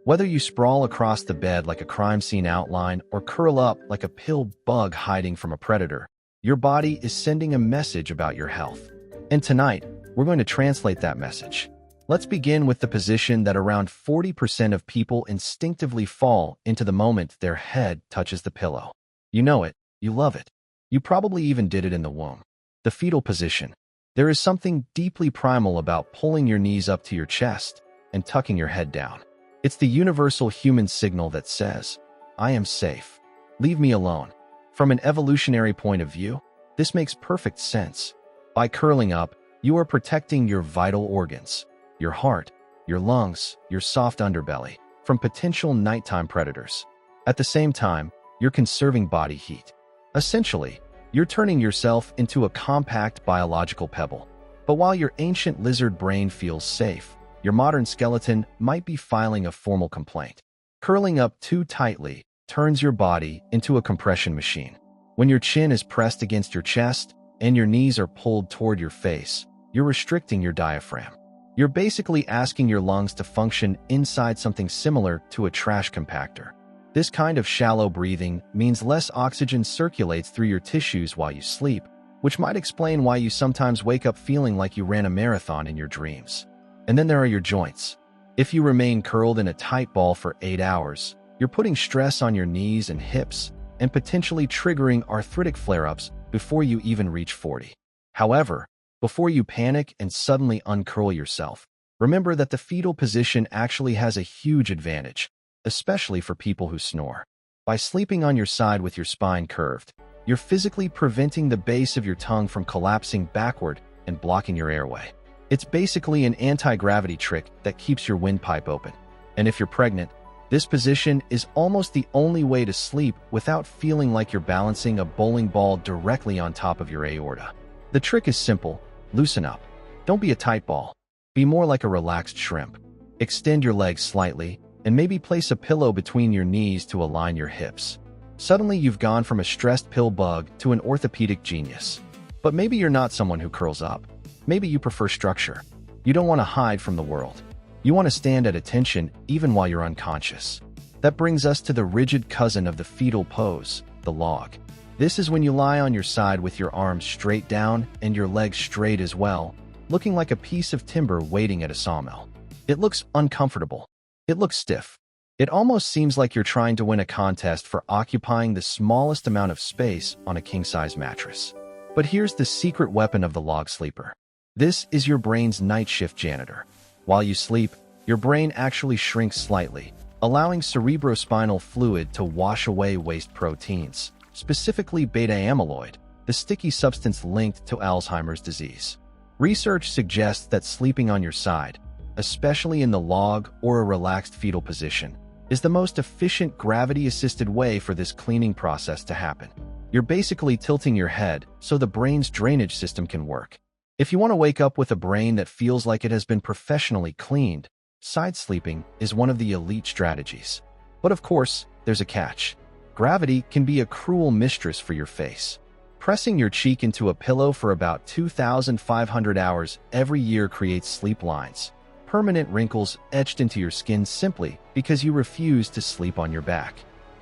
Whether you sprawl across the bed like a crime scene outline or curl up like a pill bug hiding from a predator, your body is sending a message about your health. And tonight, we're going to translate that message. Let's begin with the position that around 40% of people instinctively fall into the moment their head touches the pillow. You know it, you love it. You probably even did it in the womb. The fetal position. There is something deeply primal about pulling your knees up to your chest and tucking your head down. It's the universal human signal that says, I am safe. Leave me alone. From an evolutionary point of view, this makes perfect sense. By curling up, you are protecting your vital organs, your heart, your lungs, your soft underbelly, from potential nighttime predators. At the same time, you're conserving body heat. Essentially, you're turning yourself into a compact biological pebble. But while your ancient lizard brain feels safe, your modern skeleton might be filing a formal complaint. Curling up too tightly turns your body into a compression machine. When your chin is pressed against your chest and your knees are pulled toward your face, you're restricting your diaphragm. You're basically asking your lungs to function inside something similar to a trash compactor. This kind of shallow breathing means less oxygen circulates through your tissues while you sleep, which might explain why you sometimes wake up feeling like you ran a marathon in your dreams. And then there are your joints. If you remain curled in a tight ball for 8 hours, you're putting stress on your knees and hips and potentially triggering arthritic flare-ups before you even reach 40. However, before you panic and suddenly uncurl yourself, remember that the fetal position actually has a huge advantage, especially for people who snore. By sleeping on your side with your spine curved, you're physically preventing the base of your tongue from collapsing backward and blocking your airway. It's basically an anti-gravity trick that keeps your windpipe open. And if you're pregnant, this position is almost the only way to sleep without feeling like you're balancing a bowling ball directly on top of your aorta. The trick is simple: loosen up. Don't be a tight ball. Be more like a relaxed shrimp. Extend your legs slightly, and maybe place a pillow between your knees to align your hips. Suddenly you've gone from a stressed pill bug to an orthopedic genius. But maybe you're not someone who curls up. Maybe you prefer structure. You don't want to hide from the world. You want to stand at attention even while you're unconscious. That brings us to the rigid cousin of the fetal pose, the log. This is when you lie on your side with your arms straight down and your legs straight as well, looking like a piece of timber waiting at a sawmill. It looks uncomfortable. It looks stiff. It almost seems like you're trying to win a contest for occupying the smallest amount of space on a king-size mattress. But here's the secret weapon of the log sleeper. This is your brain's night shift janitor. While you sleep, your brain actually shrinks slightly, allowing cerebrospinal fluid to wash away waste proteins, specifically beta-amyloid, the sticky substance linked to Alzheimer's disease. Research suggests that sleeping on your side, especially in the log or a relaxed fetal position, is the most efficient gravity-assisted way for this cleaning process to happen. You're basically tilting your head so the brain's drainage system can work. If you want to wake up with a brain that feels like it has been professionally cleaned, side sleeping is one of the elite strategies. But of course, there's a catch. Gravity can be a cruel mistress for your face. Pressing your cheek into a pillow for about 2,500 hours every year creates sleep lines, permanent wrinkles etched into your skin simply because you refuse to sleep on your back.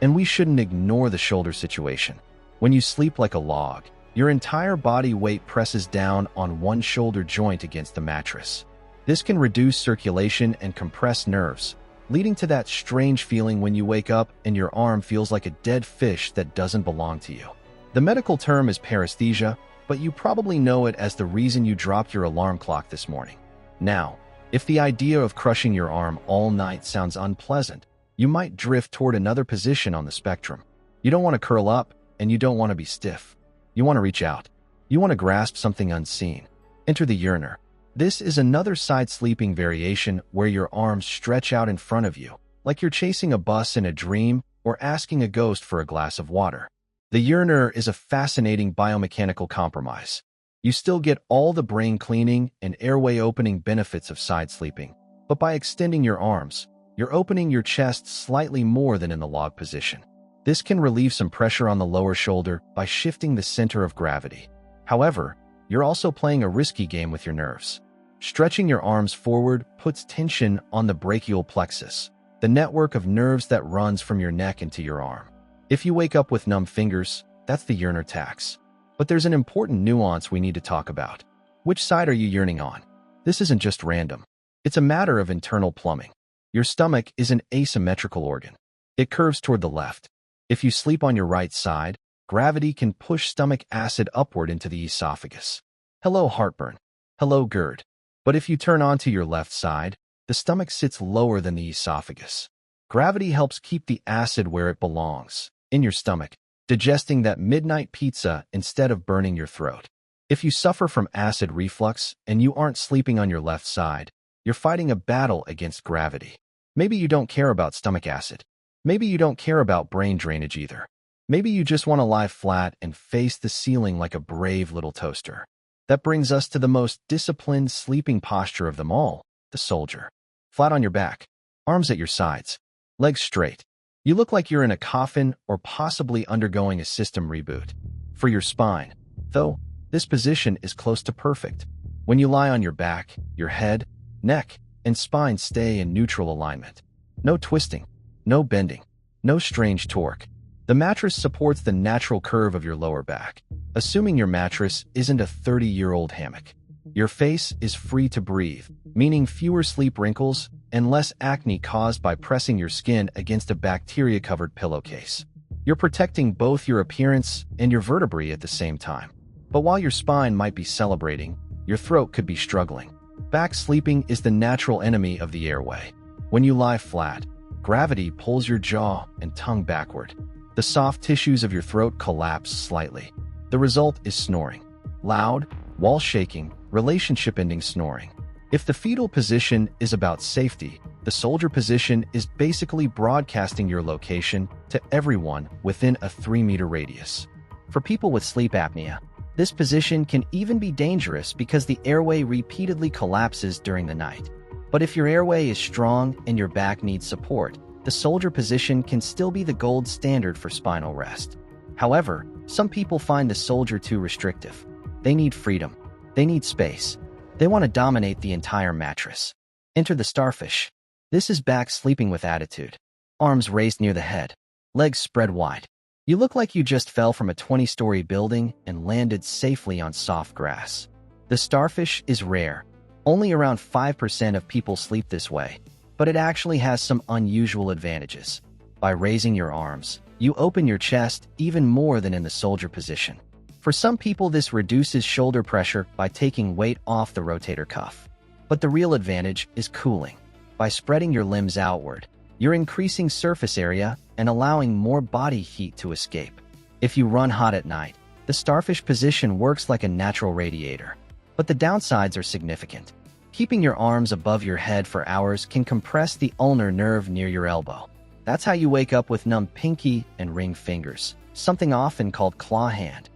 And we shouldn't ignore the shoulder situation. When you sleep like a log, your entire body weight presses down on one shoulder joint against the mattress. This can reduce circulation and compress nerves, leading to that strange feeling when you wake up and your arm feels like a dead fish that doesn't belong to you. The medical term is paresthesia, but you probably know it as the reason you dropped your alarm clock this morning. Now, if the idea of crushing your arm all night sounds unpleasant, you might drift toward another position on the spectrum. You don't want to curl up, and you don't want to be stiff. You want to reach out. You want to grasp something unseen. Enter the urinary. This is another side sleeping variation where your arms stretch out in front of you, like you're chasing a bus in a dream or asking a ghost for a glass of water. The urinary is a fascinating biomechanical compromise. You still get all the brain cleaning and airway opening benefits of side sleeping, but by extending your arms, you're opening your chest slightly more than in the log position. This can relieve some pressure on the lower shoulder by shifting the center of gravity. However, you're also playing a risky game with your nerves. Stretching your arms forward puts tension on the brachial plexus, the network of nerves that runs from your neck into your arm. If you wake up with numb fingers, that's the yearner tax. But there's an important nuance we need to talk about. Which side are you yearning on? This isn't just random. It's a matter of internal plumbing. Your stomach is an asymmetrical organ. It curves toward the left. If you sleep on your right side, gravity can push stomach acid upward into the esophagus. Hello, heartburn. Hello, GERD. But if you turn onto your left side, the stomach sits lower than the esophagus. Gravity helps keep the acid where it belongs, in your stomach, digesting that midnight pizza instead of burning your throat. If you suffer from acid reflux and you aren't sleeping on your left side, you're fighting a battle against gravity. Maybe you don't care about stomach acid. Maybe you don't care about brain drainage either. Maybe you just want to lie flat and face the ceiling like a brave little toaster. That brings us to the most disciplined sleeping posture of them all, the soldier. Flat on your back, arms at your sides, legs straight. You look like you're in a coffin or possibly undergoing a system reboot. For your spine, though, this position is close to perfect. When you lie on your back, your head, neck, and spine stay in neutral alignment. No twisting, no bending, no strange torque. The mattress supports the natural curve of your lower back, assuming your mattress isn't a 30-year-old hammock. Your face is free to breathe, meaning fewer sleep wrinkles and less acne caused by pressing your skin against a bacteria-covered pillowcase. You're protecting both your appearance and your vertebrae at the same time. But while your spine might be celebrating, your throat could be struggling. Back sleeping is the natural enemy of the airway. When you lie flat, gravity pulls your jaw and tongue backward. The soft tissues of your throat collapse slightly. The result is snoring. Loud, wall-shaking, relationship-ending snoring. If the fetal position is about safety, the soldier position is basically broadcasting your location to everyone within a 3-meter radius. For people with sleep apnea, this position can even be dangerous because the airway repeatedly collapses during the night. But if your airway is strong and your back needs support, the soldier position can still be the gold standard for spinal rest. However, some people find the soldier too restrictive. They need freedom. They need space. They want to dominate the entire mattress. Enter the starfish. This is back sleeping with attitude. Arms raised near the head. Legs spread wide. You look like you just fell from a 20-story building and landed safely on soft grass. The starfish is rare. Only around 5% of people sleep this way, but it actually has some unusual advantages. By raising your arms, you open your chest even more than in the soldier position. For some people, this reduces shoulder pressure by taking weight off the rotator cuff. But the real advantage is cooling. By spreading your limbs outward, you're increasing surface area and allowing more body heat to escape. If you run hot at night, the starfish position works like a natural radiator. But the downsides are significant. Keeping your arms above your head for hours can compress the ulnar nerve near your elbow. That's how you wake up with numb pinky and ring fingers, something often called claw hand.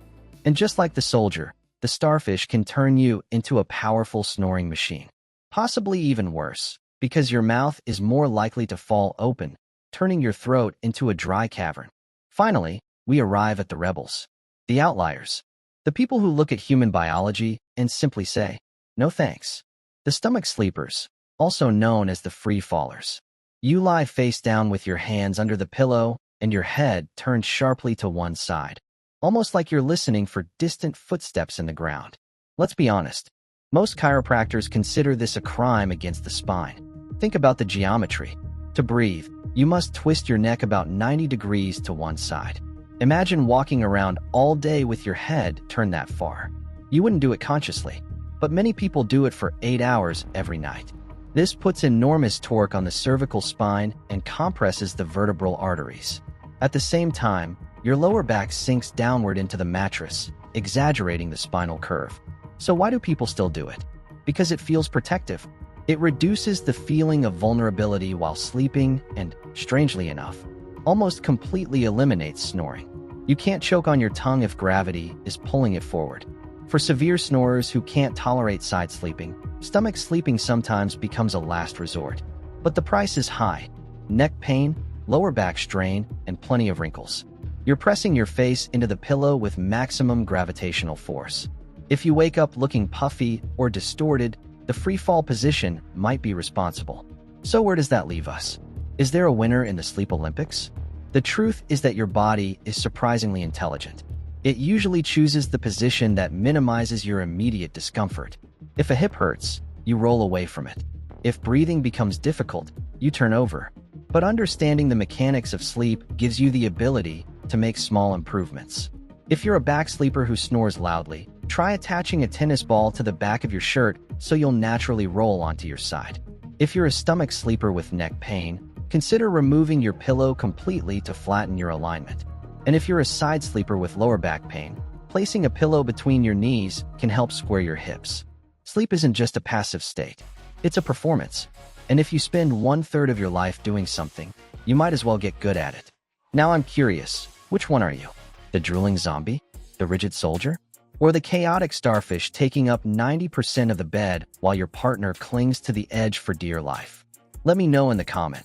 And just like the soldier, the starfish can turn you into a powerful snoring machine. Possibly even worse, because your mouth is more likely to fall open, turning your throat into a dry cavern. Finally, we arrive at the rebels, the outliers, the people who look at human biology and simply say, no thanks. The stomach sleepers, also known as the free fallers. You lie face down with your hands under the pillow and your head turned sharply to one side, almost like you're listening for distant footsteps in the ground. Let's be honest, most chiropractors consider this a crime against the spine. Think about the geometry. To breathe, you must twist your neck about 90 degrees to one side. Imagine walking around all day with your head turned that far. You wouldn't do it consciously, but many people do it for 8 hours every night. This puts enormous torque on the cervical spine and compresses the vertebral arteries. At the same time, your lower back sinks downward into the mattress, exaggerating the spinal curve. So why do people still do it? Because it feels protective. It reduces the feeling of vulnerability while sleeping and, strangely enough, almost completely eliminates snoring. You can't choke on your tongue if gravity is pulling it forward. For severe snorers who can't tolerate side sleeping, stomach sleeping sometimes becomes a last resort. But the price is high. Neck pain, lower back strain, and plenty of wrinkles. You're pressing your face into the pillow with maximum gravitational force. If you wake up looking puffy or distorted, the free fall position might be responsible. So where does that leave us? Is there a winner in the Sleep Olympics? The truth is that your body is surprisingly intelligent. It usually chooses the position that minimizes your immediate discomfort. If a hip hurts, you roll away from it. If breathing becomes difficult, you turn over. But understanding the mechanics of sleep gives you the ability to make small improvements. If you're a back sleeper who snores loudly, try attaching a tennis ball to the back of your shirt so you'll naturally roll onto your side. If you're a stomach sleeper with neck pain, consider removing your pillow completely to flatten your alignment. And if you're a side sleeper with lower back pain, placing a pillow between your knees can help square your hips. Sleep isn't just a passive state, it's a performance. And if you spend 1/3 of your life doing something, you might as well get good at it. Now I'm curious, which one are you? The drooling zombie? The rigid soldier? Or the chaotic starfish taking up 90% of the bed while your partner clings to the edge for dear life? Let me know in the comments.